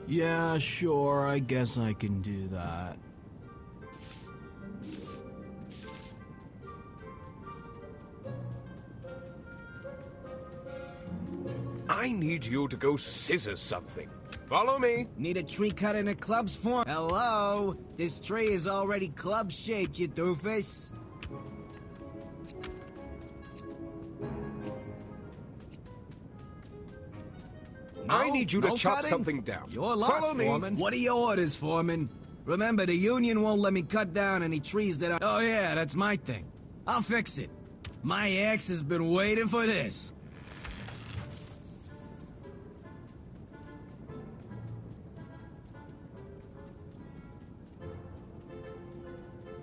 Yeah, sure, I guess I can do that. I need you to go scissor something. Follow me. Need a tree cut in a club's form? Hello? This tree is already club-shaped, you doofus. I need you to chop cutting? something down. You're lost, Follow me. Foreman. What are your orders, Foreman? Remember, the union won't let me cut down any trees that are... Oh yeah, that's my thing. I'll fix it. My axe has been waiting for this.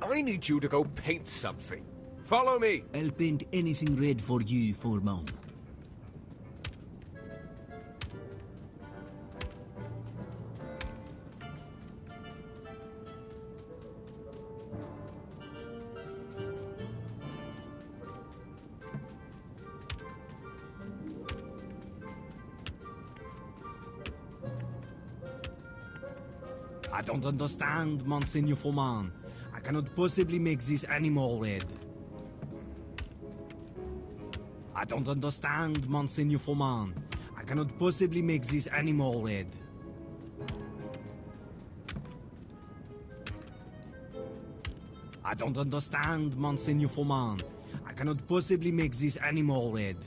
I need you to go paint something. Follow me. I'll paint anything red for you, Foreman. I don't understand, Monseigneur Foreman. I cannot possibly make this animal red. I don't understand, Monseigneur Foreman. I cannot possibly make this animal red. I don't understand, Monseigneur Foreman. I cannot possibly make this animal red.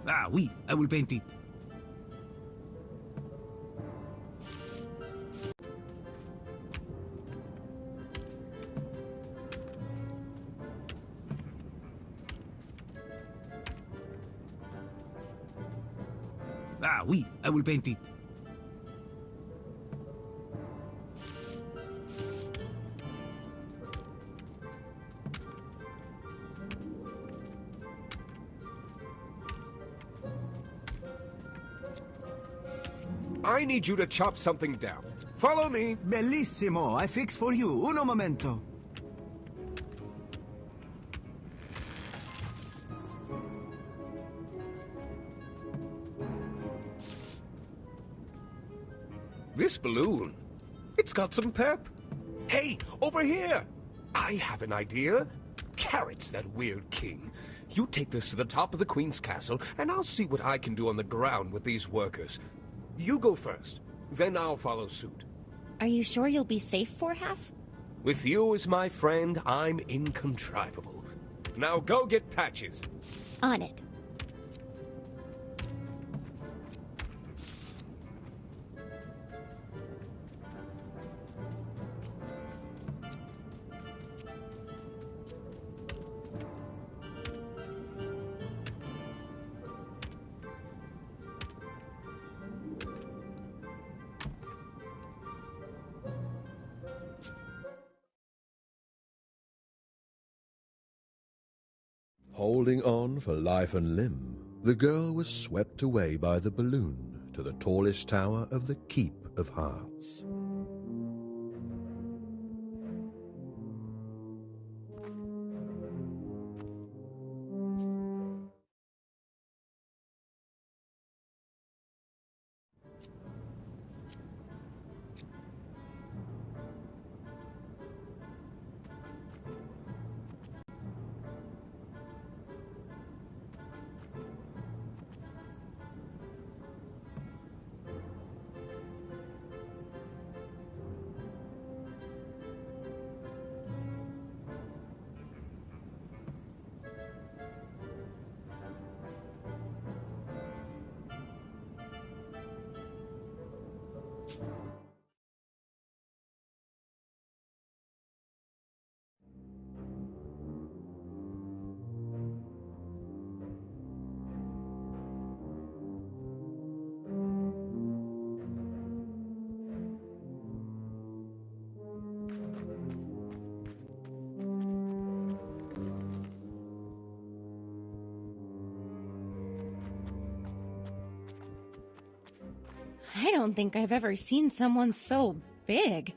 Ah, oui, I will paint it. Ah, oui, I will paint it. I need you to chop something down. Follow me. Bellissimo, I fix for you. Uno momento. This balloon, it's got some pep. Hey, over here. I have an idea. Carrot's that weird king. You take this to the top of the Queen's castle, and I'll see what I can do on the ground with these workers. You go first, then I'll follow suit. Are you sure you'll be safe, Four Half? With you as my friend, I'm incontrivable. Now go get Patches. On it. Holding on for life and limb, the girl was swept away by the balloon to the tallest tower of the Keep of Hearts. I don't think I've ever seen someone so big.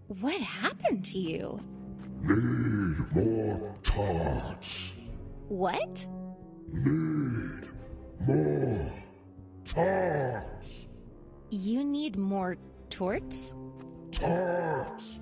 What happened to you? Need more tarts. What? Need more tarts. You need more torts? Tarts.